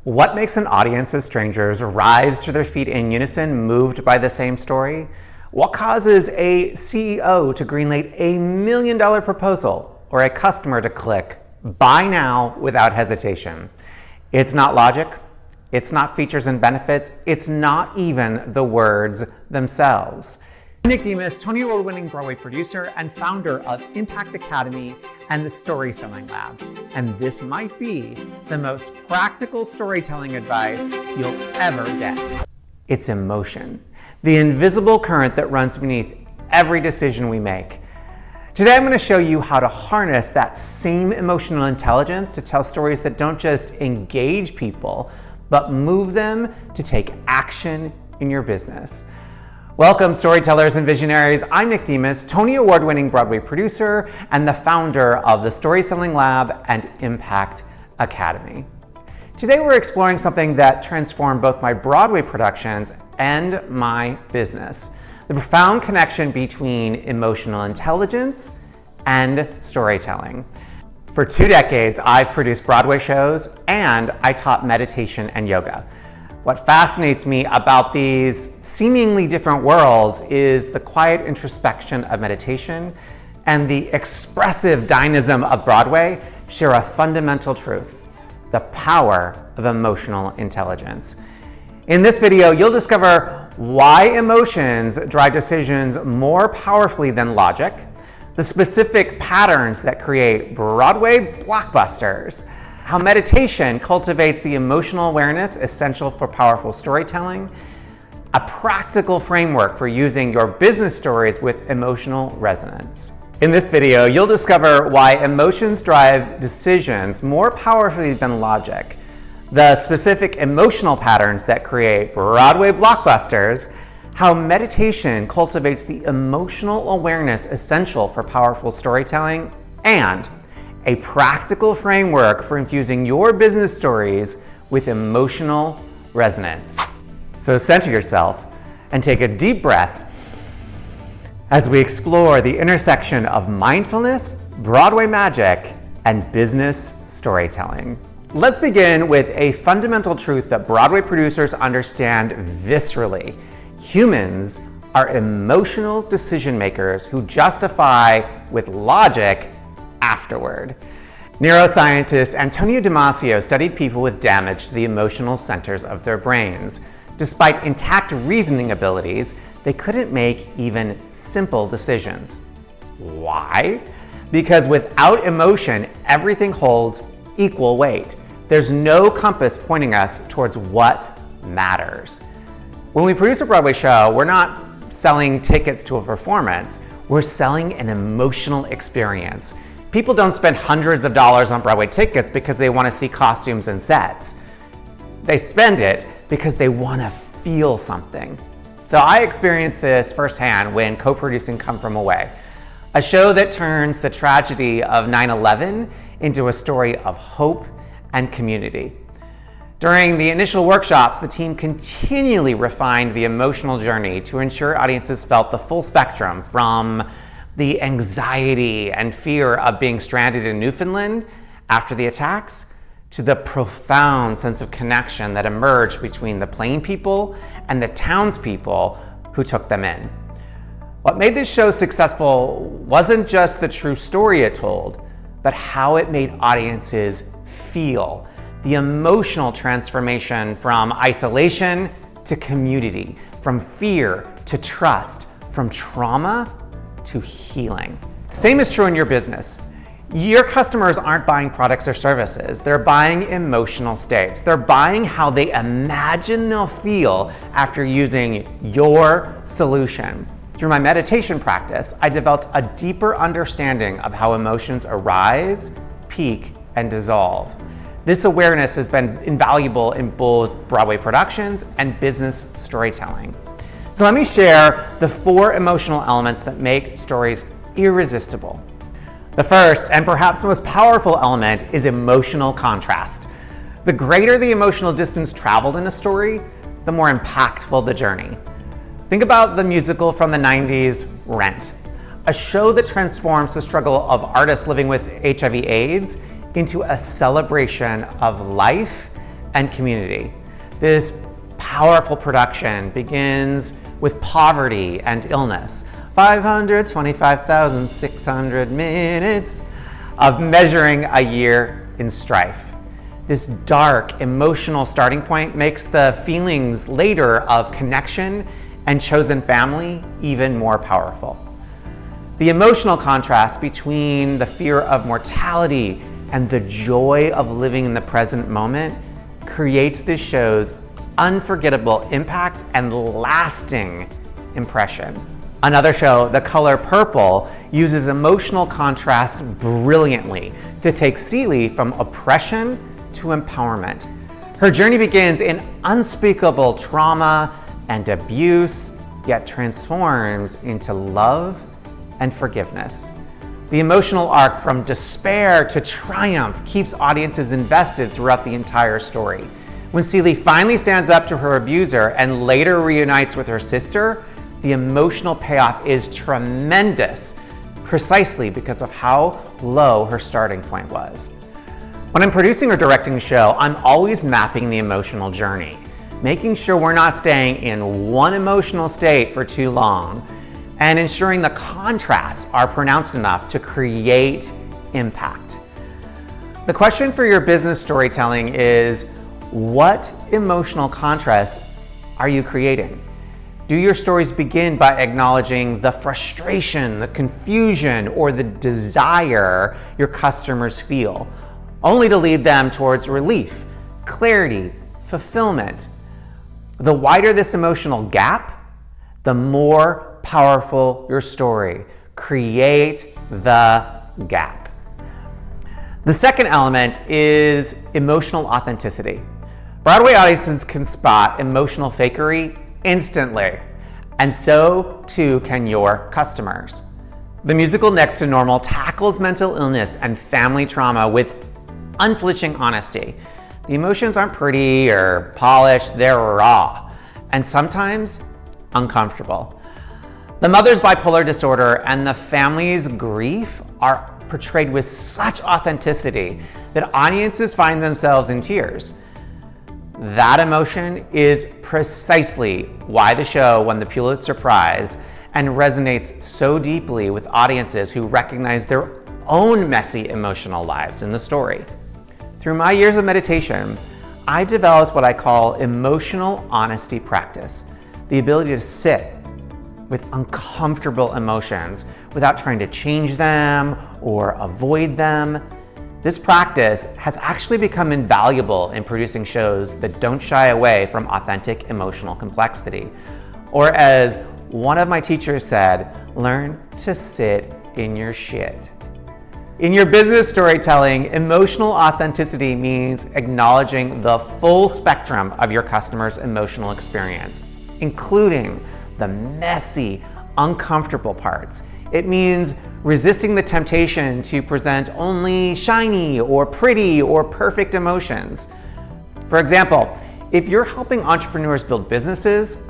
What makes an audience of strangers rise to their feet in unison, moved by the same story? What causes a CEO to greenlight $1 million proposal or a customer to click buy now without hesitation? It's not logic, it's not features and benefits, it's not even the words themselves. I'm Nick Demas, Tony Award-winning Broadway producer and founder of Impact Academy and the Story Selling Lab. And this might be the most practical storytelling advice you'll ever get. It's emotion, the invisible current that runs beneath every decision we make. Today I'm going to show you how to harness that same emotional intelligence to tell stories that don't just engage people, but move them to take action in your business. Welcome, storytellers and visionaries. I'm Nick Demas, Tony Award-winning Broadway producer and the founder of the Story Selling Lab and Impact Academy. Today we're exploring something that transformed both my Broadway productions and my business: the profound connection between emotional intelligence and storytelling. For 2 decades, I've produced Broadway shows and I taught meditation and yoga. What fascinates me about these seemingly different worlds is the quiet introspection of meditation and the expressive dynamism of Broadway share a fundamental truth: the power of emotional intelligence. In this video, you'll discover why emotions drive decisions more powerfully than logic, the specific patterns that create Broadway blockbusters, how meditation cultivates the emotional awareness essential for powerful storytelling, a practical framework for using your business stories with emotional resonance. In this video, you'll discover why emotions drive decisions more powerfully than logic, the specific emotional patterns that create Broadway blockbusters, how meditation cultivates the emotional awareness essential for powerful storytelling, and a practical framework for infusing your business stories with emotional resonance. So center yourself and take a deep breath as we explore the intersection of mindfulness, Broadway magic, and business storytelling. Let's begin with a fundamental truth that Broadway producers understand viscerally. Humans are emotional decision makers who justify with logic afterward. Neuroscientist Antonio Damasio studied people with damage to the emotional centers of their brains. Despite intact reasoning abilities, they couldn't make even simple decisions. Why? Because without emotion, everything holds equal weight. There's no compass pointing us towards what matters. When we produce a Broadway show, we're not selling tickets to a performance, we're selling an emotional experience. People don't spend hundreds of dollars on Broadway tickets because they want to see costumes and sets. They spend it because they want to feel something. So I experienced this firsthand when co-producing Come From Away, a show that turns the tragedy of 9/11 into a story of hope and community. During the initial workshops, the team continually refined the emotional journey to ensure audiences felt the full spectrum, from the anxiety and fear of being stranded in Newfoundland after the attacks, to the profound sense of connection that emerged between the plane people and the townspeople who took them in. What made this show successful wasn't just the true story it told, but how it made audiences feel. The emotional transformation from isolation to community, from fear to trust, from trauma to healing. Same is true in your business. Your customers aren't buying products or services. They're buying emotional states. They're buying how they imagine they'll feel after using your solution. Through my meditation practice, I developed a deeper understanding of how emotions arise, peak, and dissolve. This awareness has been invaluable in both Broadway productions and business storytelling. So let me share the 4 emotional elements that make stories irresistible. The first, and perhaps most powerful element, is emotional contrast. The greater the emotional distance traveled in a story, the more impactful the journey. Think about the musical from the 90s, Rent, a show that transforms the struggle of artists living with HIV/AIDS into a celebration of life and community. This powerful production begins with poverty and illness. 525,600 minutes of measuring a year in strife. This dark, emotional starting point makes the feelings later of connection and chosen family even more powerful. The emotional contrast between the fear of mortality and the joy of living in the present moment creates this show's unforgettable impact and lasting impression. Another show, The Color Purple, uses emotional contrast brilliantly to take Celie from oppression to empowerment. Her journey begins in unspeakable trauma and abuse, yet transforms into love and forgiveness. The emotional arc from despair to triumph keeps audiences invested throughout the entire story. When Celie finally stands up to her abuser and later reunites with her sister, the emotional payoff is tremendous, precisely because of how low her starting point was. When I'm producing or directing a show, I'm always mapping the emotional journey, making sure we're not staying in one emotional state for too long, and ensuring the contrasts are pronounced enough to create impact. The question for your business storytelling is, what emotional contrast are you creating? Do your stories begin by acknowledging the frustration, the confusion, or the desire your customers feel, only to lead them towards relief, clarity, fulfillment? The wider this emotional gap, the more powerful your story. Create the gap. The second element is emotional authenticity. Broadway audiences can spot emotional fakery instantly, and so too can your customers. The musical Next to Normal tackles mental illness and family trauma with unflinching honesty. The emotions aren't pretty or polished, they're raw, and sometimes uncomfortable. The mother's bipolar disorder and the family's grief are portrayed with such authenticity that audiences find themselves in tears. That emotion is precisely why the show won the Pulitzer Prize and resonates so deeply with audiences who recognize their own messy emotional lives in the story. Through my years of meditation, I developed what I call emotional honesty practice, the ability to sit with uncomfortable emotions without trying to change them or avoid them. This practice has actually become invaluable in producing shows that don't shy away from authentic emotional complexity. Or as one of my teachers said, learn to sit in your shit. In your business storytelling, emotional authenticity means acknowledging the full spectrum of your customer's emotional experience, including the messy, uncomfortable parts. It means resisting the temptation to present only shiny or pretty or perfect emotions. For example, if you're helping entrepreneurs build businesses,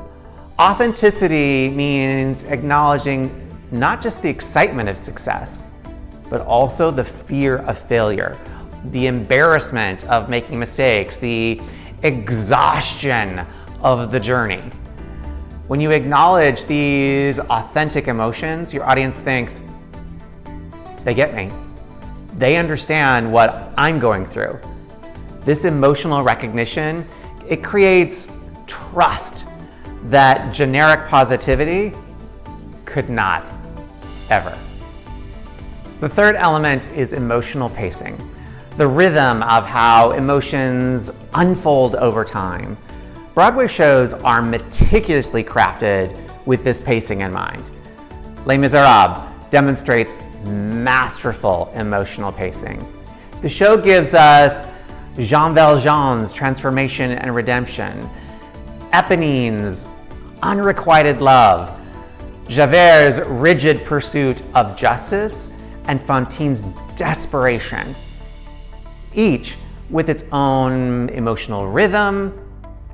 authenticity means acknowledging not just the excitement of success, but also the fear of failure, the embarrassment of making mistakes, the exhaustion of the journey. When you acknowledge these authentic emotions, your audience thinks, they get me. They understand what I'm going through. This emotional recognition, it creates trust that generic positivity could not ever. The third element is emotional pacing, the rhythm of how emotions unfold over time. Broadway shows are meticulously crafted with this pacing in mind. Les Miserables demonstrates masterful emotional pacing. The show gives us Jean Valjean's transformation and redemption, Eponine's unrequited love, Javert's rigid pursuit of justice, and Fantine's desperation, each with its own emotional rhythm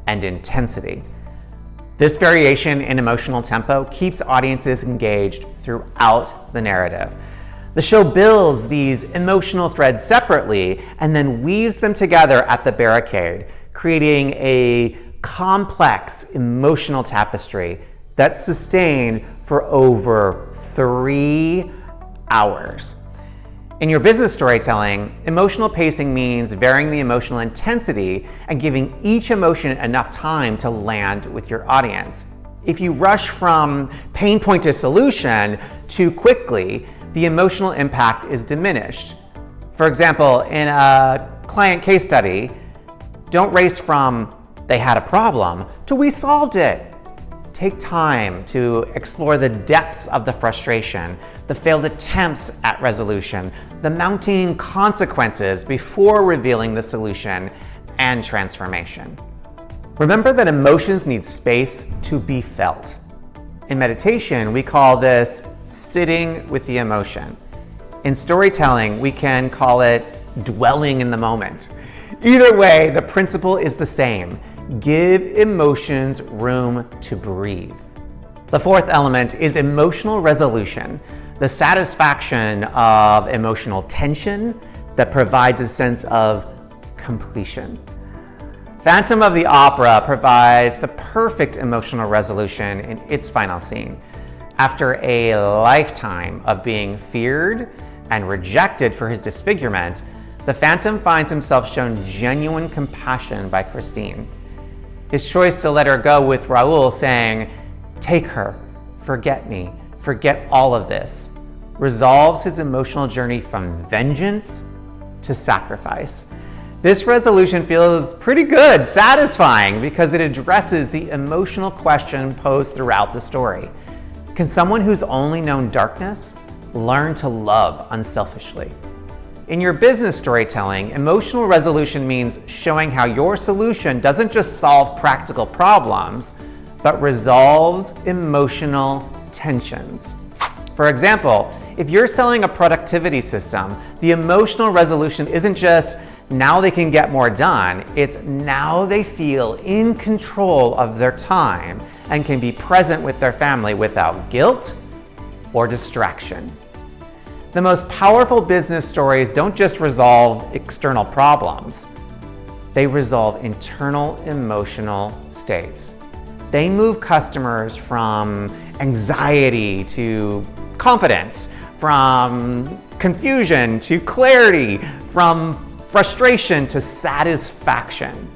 and intensity. This variation in emotional tempo keeps audiences engaged throughout the narrative. The show builds these emotional threads separately and then weaves them together at the barricade, creating a complex emotional tapestry that's sustained for over 3 hours. In your business storytelling, emotional pacing means varying the emotional intensity and giving each emotion enough time to land with your audience. If you rush from pain point to solution too quickly, the emotional impact is diminished. For example, in a client case study, don't race from "they had a problem" to "we solved it." Take time to explore the depths of the frustration, the failed attempts at resolution, the mounting consequences before revealing the solution and transformation. Remember that emotions need space to be felt. In meditation, we call this sitting with the emotion. In storytelling, we can call it dwelling in the moment. Either way, the principle is the same. Give emotions room to breathe. The fourth element is emotional resolution, the satisfaction of emotional tension that provides a sense of completion. Phantom of the Opera provides the perfect emotional resolution in its final scene. After a lifetime of being feared and rejected for his disfigurement, the Phantom finds himself shown genuine compassion by Christine. His choice to let her go with Raoul saying, "Take her, forget me, forget all of this," resolves his emotional journey from vengeance to sacrifice. This resolution feels pretty good, satisfying, because it addresses the emotional question posed throughout the story. Can someone who's only known darkness learn to love unselfishly? In your business storytelling, emotional resolution means showing how your solution doesn't just solve practical problems, but resolves emotional tensions. For example, if you're selling a productivity system, the emotional resolution isn't just now they can get more done, it's now they feel in control of their time and can be present with their family without guilt or distraction. The most powerful business stories don't just resolve external problems, they resolve internal emotional states. They move customers from anxiety to confidence, from confusion to clarity, from frustration to satisfaction.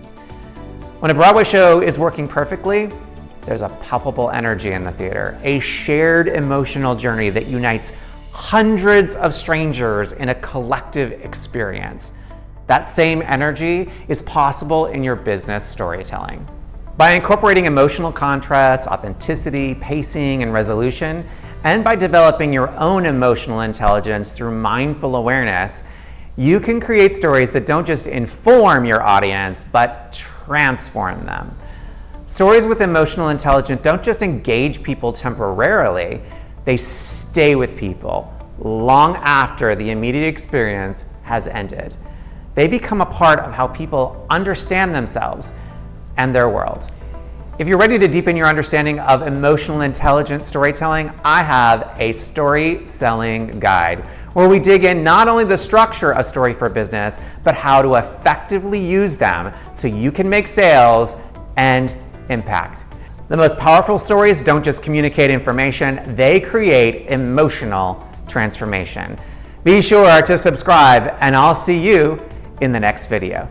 When a Broadway show is working perfectly, there's a palpable energy in the theater, a shared emotional journey that unites hundreds of strangers in a collective experience. That same energy is possible in your business storytelling. By incorporating emotional contrast, authenticity, pacing, and resolution, and by developing your own emotional intelligence through mindful awareness, you can create stories that don't just inform your audience, but transform them. Stories with emotional intelligence don't just engage people temporarily, they stay with people long after the immediate experience has ended. They become a part of how people understand themselves and their world. If you're ready to deepen your understanding of emotional intelligence storytelling, I have a story selling guide where we dig in not only the structure of Story for Business, but how to effectively use them so you can make sales and impact. The most powerful stories don't just communicate information, they create emotional transformation. Be sure to subscribe, and I'll see you in the next video.